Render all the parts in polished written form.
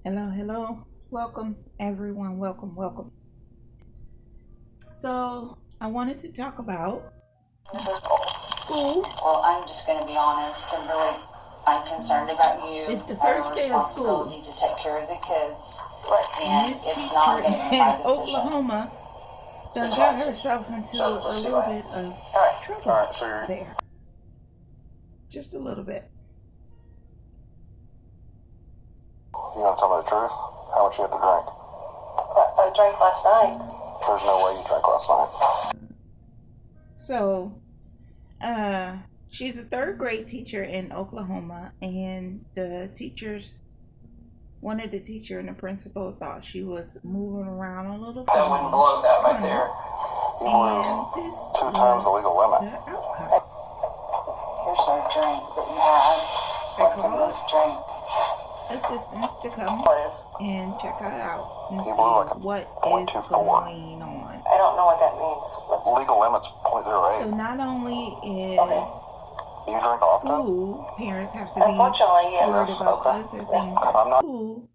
Hello, hello. Welcome, everyone. Welcome. So, I wanted to talk about school. Well, I'm just going to be honest. I'm concerned about you. It's the first day of school. Responsibility to take care of the kids. And And this it's teacher not going to be in my decision. Oklahoma done got herself into a little bit of trouble there. Just a little bit. You gonna tell me the truth? How much you had to drink? I drank last night. There's no way you drank last night. So, she's a third grade teacher in Oklahoma, and one of the teacher and the principal thought she was moving around a little funny. That wouldn't blow that right there. You And blew this 2 times the legal limit. the outcome. Here's our drink that you had. They What's in called this drink? assistants to come What is? and check her out and You see blew like a what is 0.24. going on. I don't know what that means. What's Legal limit's So 0.08. not only is You drink often? school, parents have to be Unfortunately, yes. worried about Okay. other things I'm at not- school,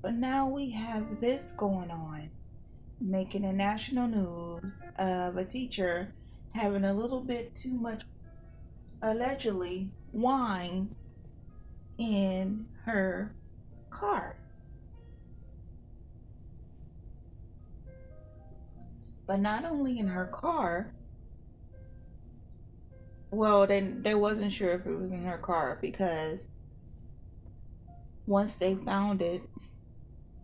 but now we have this going on, making the national news of a teacher having a little bit too much, allegedly, wine in her car. But not only in her car, well, they wasn't sure if it was in her car because once they found it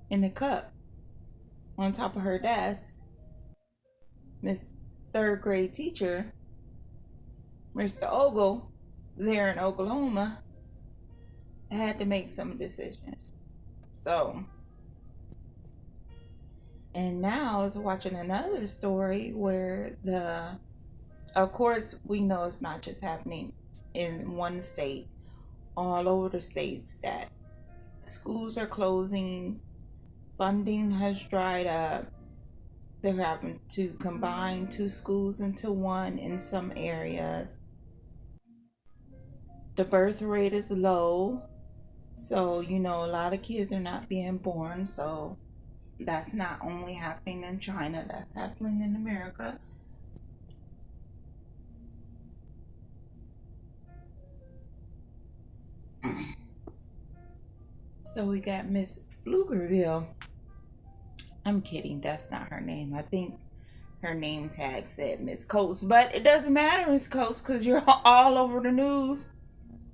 in the cup on top of her desk, Miss third grade teacher, Mr. Ogle, there in Oklahoma, had to make some decisions. So, and now I was watching another story where of course, we know it's not just happening in one state, all over the states that schools are closing, funding has dried up. They're having to combine 2 schools into one in some areas. The birth rate is low, so a lot of kids are not being born. So that's not only happening in China, that's happening in America. So we got Miss Pflugerville. I'm kidding, that's not her name. I think her name tag said Miss Coast, but it doesn't matter, Miss Coast, because you're all over the news,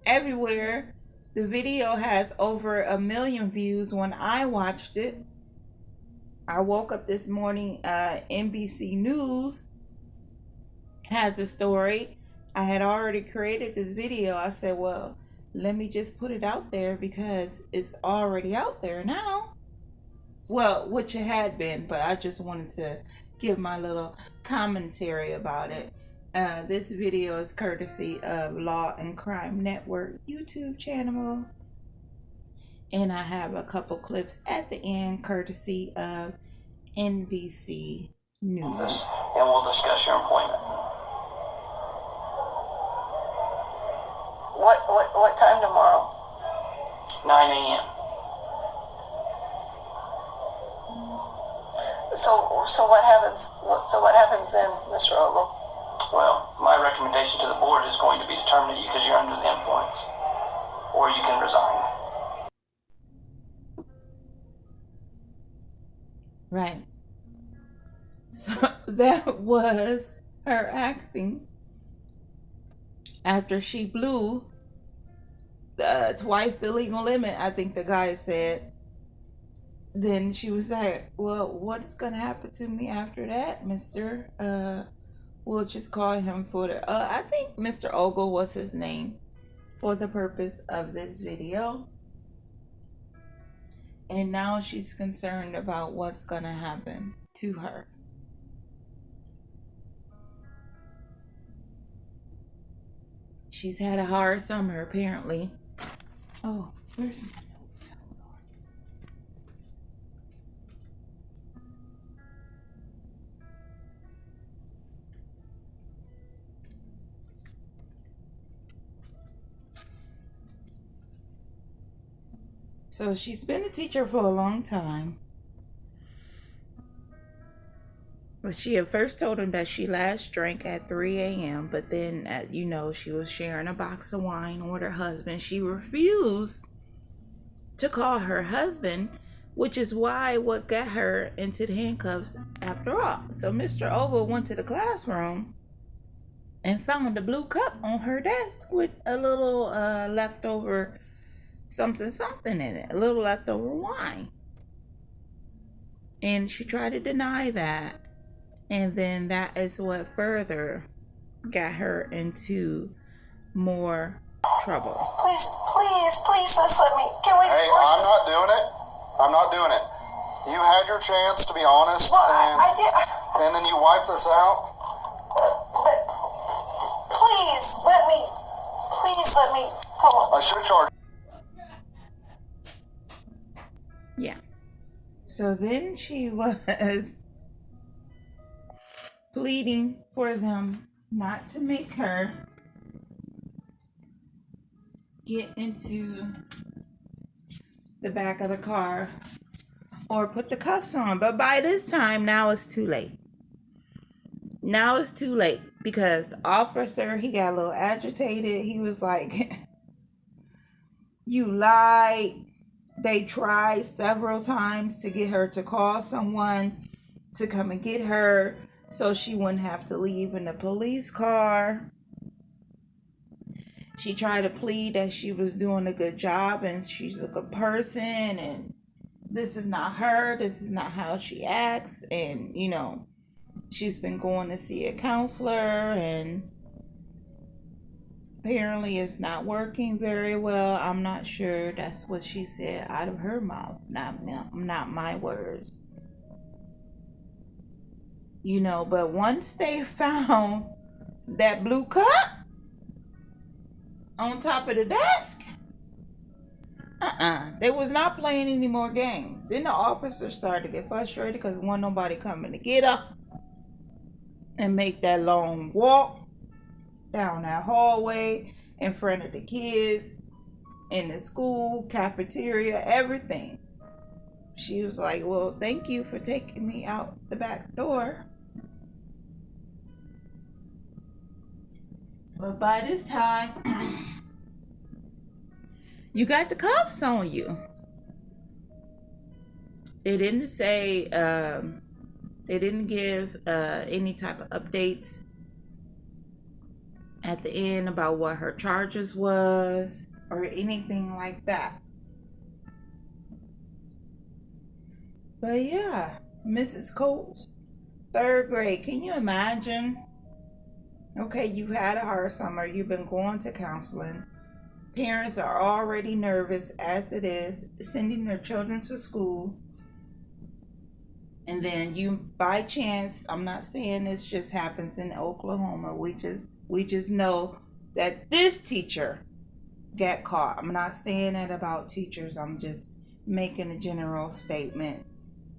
everywhere. The video has over 1 million views when I watched it. I woke up this morning, NBC News has a story. I had already created this video. I said, well, let me just put it out there because it's already out there now. Well, which it had been, but I just wanted to give my little commentary about it. This video is courtesy of Law and Crime Network YouTube channel. And I have a couple clips at the end courtesy of NBC News. And we'll discuss your employment. What time tomorrow? 9 a.m. So what happens? So what happens then, Mr. Ogle? Well, my recommendation to the board is going to be to terminate you because you're under the influence, or you can resign. Right. So that was her acting after she blew twice the legal limit, I think the guy said. Then she was like, well, what's going to happen to me after that, mister? We'll just call him for I think Mr. Ogle was his name for the purpose of this video. And now she's concerned about what's going to happen to her. She's had a hard summer, apparently. Oh, where's my notes? So she's been a teacher for a long time. But she had first told him that she last drank at 3 a.m. But then, she was sharing a box of wine with her husband. She refused to call her husband, which is what got her into the handcuffs after all. So Mr. Oval went to the classroom and found a blue cup on her desk with a little leftover something in it, a little leftover wine. And she tried to deny that. And then that is what further got her into more trouble. Please, just let me. Can we? Hey, I'm not doing it. I'm not doing it. You had your chance to be honest, Well, and I did. and then you wiped us out. But please let me. Come on. I should charge. Yeah. So then she was pleading for them not to make her get into the back of the car or put the cuffs on. But by this time, now it's too late. Now it's too late because the officer, he got a little agitated. He was like, you lied. They tried several times to get her to call someone to come and get her so she wouldn't have to leave in the police car. She tried to plead that she was doing a good job and she's a good person and this is not her. This is not how she acts. And, she's been going to see a counselor and apparently it's not working very well. I'm not sure. That's what she said out of her mouth. Not my words. But once they found that blue cup on top of the desk, they was not playing any more games. Then the officer started to get frustrated because wasn't nobody coming to get her and make that long walk down that hallway in front of the kids in the school cafeteria, everything. She was like, well, thank you for taking me out the back door. But by this time, you got the cuffs on you. They didn't say, they didn't give any type of updates at the end about what her charges was or anything like that. But yeah, Mrs. Coates, 3rd grade. Can you imagine? Okay, you had a hard summer. You've been going to counseling. Parents are already nervous as it is, sending their children to school. And then you, by chance, I'm not saying this just happens in Oklahoma. We just know that this teacher got caught. I'm not saying that about teachers. I'm just making a general statement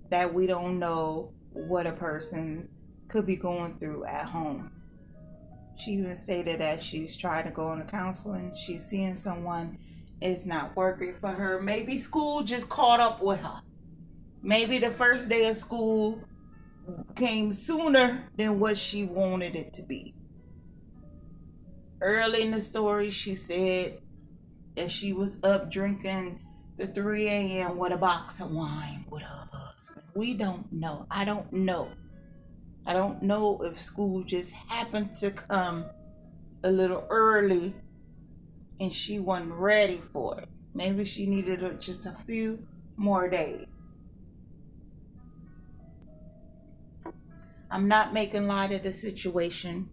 that we don't know what a person could be going through at home. She even stated that she's trying to go into counseling. She's seeing someone, it's not working for her. Maybe school just caught up with her. Maybe the first day of school came sooner than what she wanted it to be. Early in the story, she said that she was up drinking the 3 a.m. with a box of wine with her husband. We don't know. I don't know. I don't know if school just happened to come a little early and she wasn't ready for it. Maybe she needed just a few more days. I'm not making light of the situation.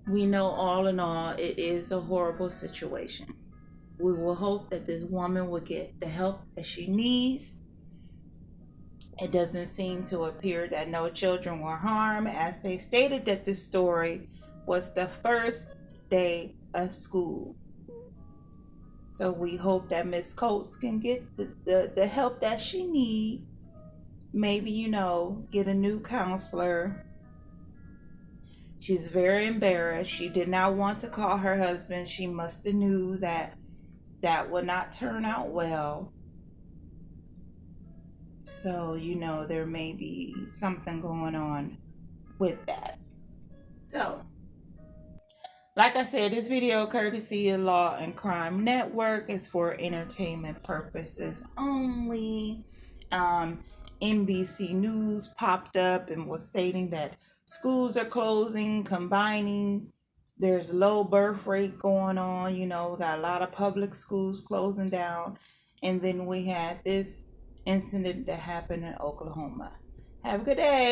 We know all in all it is a horrible situation. We will hope that this woman will get the help that she needs. It doesn't seem to appear that no children were harmed, as they stated that this story was the first day of school. So we hope that Miss Coates can get the help that she needs. Maybe, get a new counselor. She's very embarrassed. She did not want to call her husband. She must have knew that would not turn out well. So, there may be something going on with that. So, like I said, this video courtesy of Law and Crime Network is for entertainment purposes only. NBC News popped up and was stating that schools are closing, combining. There's low birth rate going on. We got a lot of public schools closing down. And then we had this incident that happened in Oklahoma. Have a good day.